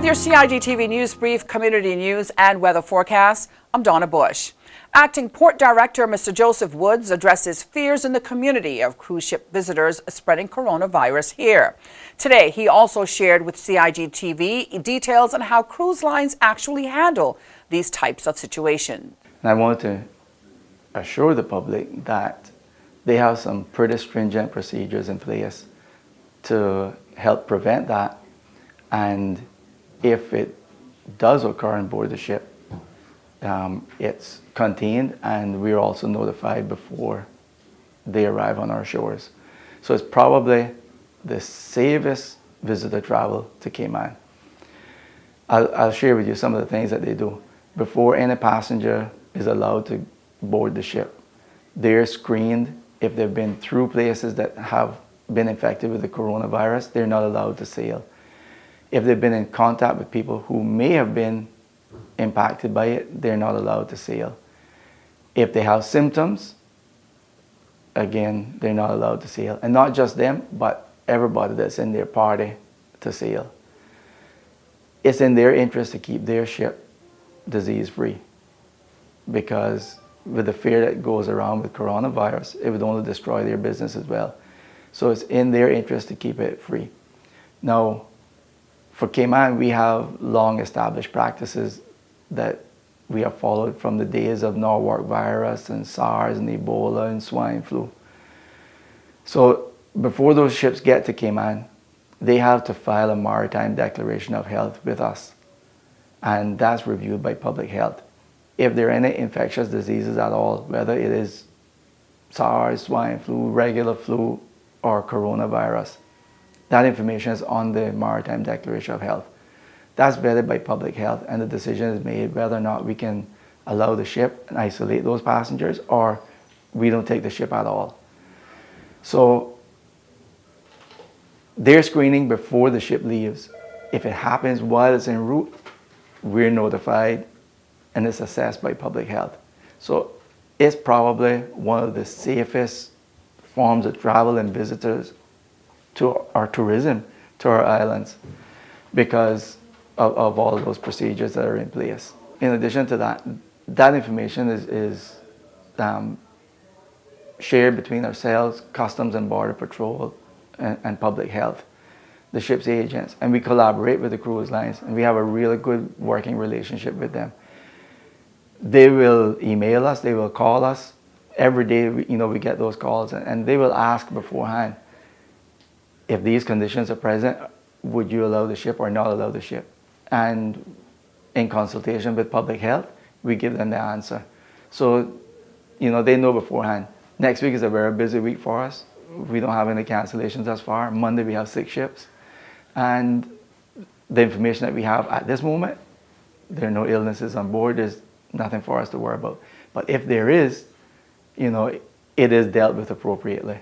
your CIG-TV News Brief, Community News and Weather Forecast, I'm Donna Bush. Acting Port Director Mr. Joseph Woods addresses fears in the community of cruise ship visitors spreading coronavirus here. Today, he also shared with CIG-TV details on how cruise lines actually handle these types of situations. And I want to assure the public that they have some pretty stringent procedures in place to help prevent that. And if it does occur on board the ship, it's contained, and we're also notified before they arrive on our shores. So it's probably the safest visitor travel to Cayman. I'll share with you some of the things that they do. Before any passenger is allowed to board the ship, they're screened. If they've been through places that have been infected with the coronavirus, they're not allowed to sail. If they've been in contact with people who may have been impacted by it, they're not allowed to sail. If they have symptoms, again, they're not allowed to sail. And not just them, but everybody that's in their party to sail. It's in their interest to keep their ship disease-free, because with the fear that goes around with coronavirus, it would only destroy their business as well. So it's in their interest to keep it free. Now, for Cayman, we have long established practices that we have followed from the days of Norwalk virus and SARS and Ebola and swine flu. So before those ships get to Cayman, they have to file a maritime declaration of health with us, and that's reviewed by public health. If there are any infectious diseases at all, whether it is SARS, swine flu, regular flu, or coronavirus, that information is on the Maritime Declaration of Health. That's vetted by public health, and the decision is made whether or not we can allow the ship and isolate those passengers, or we don't take the ship at all. So they're screening before the ship leaves. If it happens while it's en route, we're notified, and it's assessed by public health. So it's probably one of the safest forms of travel and visitors to our tourism, to our islands, because of all of those procedures that are in place. In addition to that, that information is shared between ourselves, Customs and Border Patrol, and public health, the ship's agents, and we collaborate with the cruise lines, and we have a really good working relationship with them. They will email us, they will call us. Every day, we get those calls, and they will ask beforehand, if these conditions are present, would you allow the ship or not allow the ship? And in consultation with public health, we give them the answer. So, they know beforehand. Next week is a very busy week for us. We don't have any cancellations thus far. Monday, we have 6 ships. And the information that we have at this moment, there are no illnesses on board. There's nothing for us to worry about. But if there is, it is dealt with appropriately.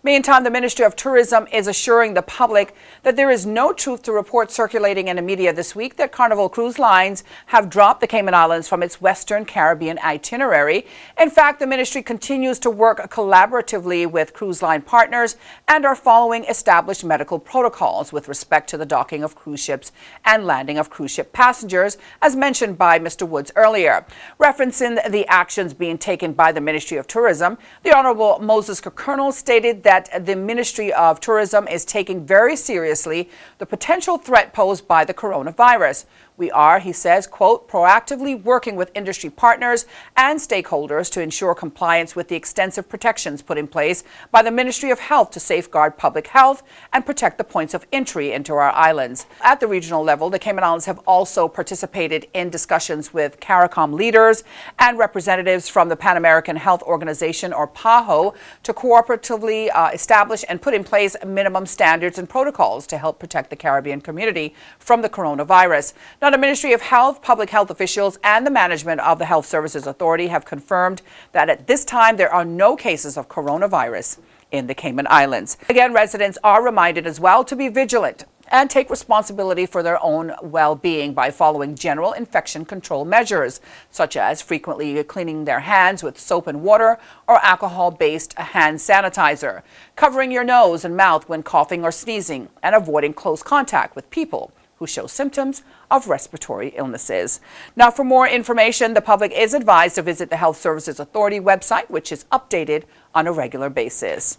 Meantime, the Ministry of Tourism is assuring the public that there is no truth to reports circulating in the media this week that Carnival Cruise Lines have dropped the Cayman Islands from its Western Caribbean itinerary. In fact, the ministry continues to work collaboratively with cruise line partners and are following established medical protocols with respect to the docking of cruise ships and landing of cruise ship passengers, as mentioned by Mr. Woods earlier. Referencing the actions being taken by the Ministry of Tourism, the Honorable Moses Colonel stated that the Ministry of Tourism is taking very seriously the potential threat posed by the coronavirus. We are, he says, quote, proactively working with industry partners and stakeholders to ensure compliance with the extensive protections put in place by the Ministry of Health to safeguard public health and protect the points of entry into our islands. At the regional level, the Cayman Islands have also participated in discussions with CARICOM leaders and representatives from the Pan American Health Organization, or PAHO, to cooperatively establish and put in place minimum standards and protocols to help protect the Caribbean community from the coronavirus. Now, the Ministry of Health, public health officials, and the management of the Health Services Authority have confirmed that at this time there are no cases of coronavirus in the Cayman Islands. Again, residents are reminded as well to be vigilant and take responsibility for their own well-being by following general infection control measures, such as frequently cleaning their hands with soap and water or alcohol-based hand sanitizer, covering your nose and mouth when coughing or sneezing, and avoiding close contact with people who show symptoms of respiratory illnesses. Now, for more information, the public is advised to visit the Health Services Authority website, which is updated on a regular basis.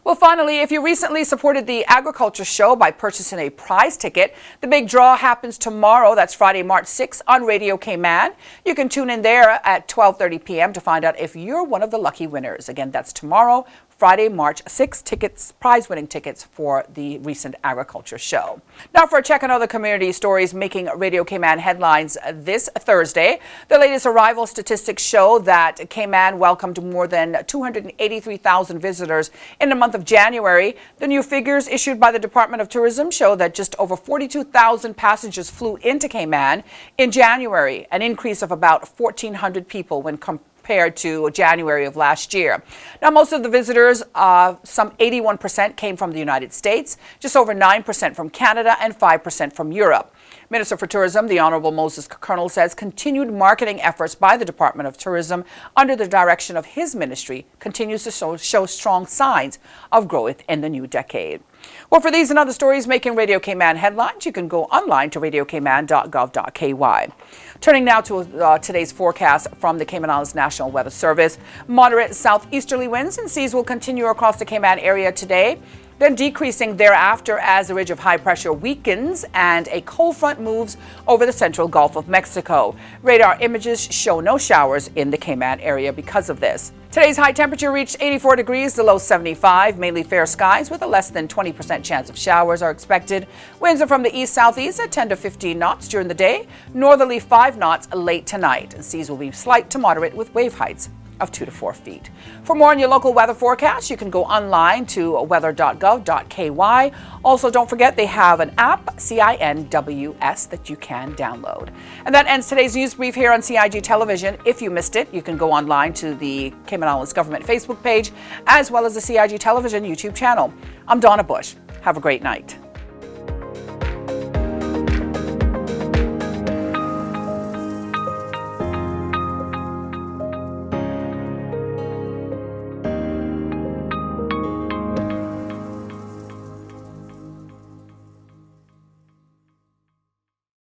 Well, finally, if you recently supported the Agriculture Show by purchasing a prize ticket, the big draw happens tomorrow. That's Friday, March 6th on Radio Cayman. You can tune in there at 12:30 p.m. to find out if you're one of the lucky winners. Again, that's tomorrow, Friday, March 6th, prize-winning tickets for the recent Agriculture Show. Now for a check on other community stories making Radio Cayman headlines this Thursday. The latest arrival statistics show that Cayman welcomed more than 283,000 visitors in the month of January. The new figures issued by the Department of Tourism show that just over 42,000 passengers flew into Cayman in January, an increase of about 1,400 people when compared to January of last year. Now, most of the visitors, some 81% came from the United States, just over 9% from Canada, and 5% from Europe. Minister for Tourism, the Honorable Moses Colonel, says continued marketing efforts by the Department of Tourism under the direction of his ministry continues to show strong signs of growth in the new decade. Well, for these and other stories making Radio Cayman headlines, you can go online to radiocayman.gov.ky. Turning now to today's forecast from the Cayman Islands National Weather Service. Moderate southeasterly winds and seas will continue across the Cayman area today, then decreasing thereafter as the ridge of high pressure weakens and a cold front moves over the central Gulf of Mexico. Radar images show no showers in the Cayman area because of this. Today's high temperature reached 84 degrees, the low 75, mainly fair skies with a less than 20% chance of showers are expected. Winds are from the east-southeast at 10 to 15 knots during the day, northerly 5 knots late tonight. Seas will be slight to moderate with wave heights of 2 to 4 feet. For more on your local weather forecast, you can go online to weather.gov.ky. Also, don't forget they have an app, CINWS, that you can download. And that ends today's news brief here on CIG Television. If you missed it, you can go online to the Cayman Islands Government Facebook page, as well as the CIG Television YouTube channel. I'm Donna Bush. Have a great night.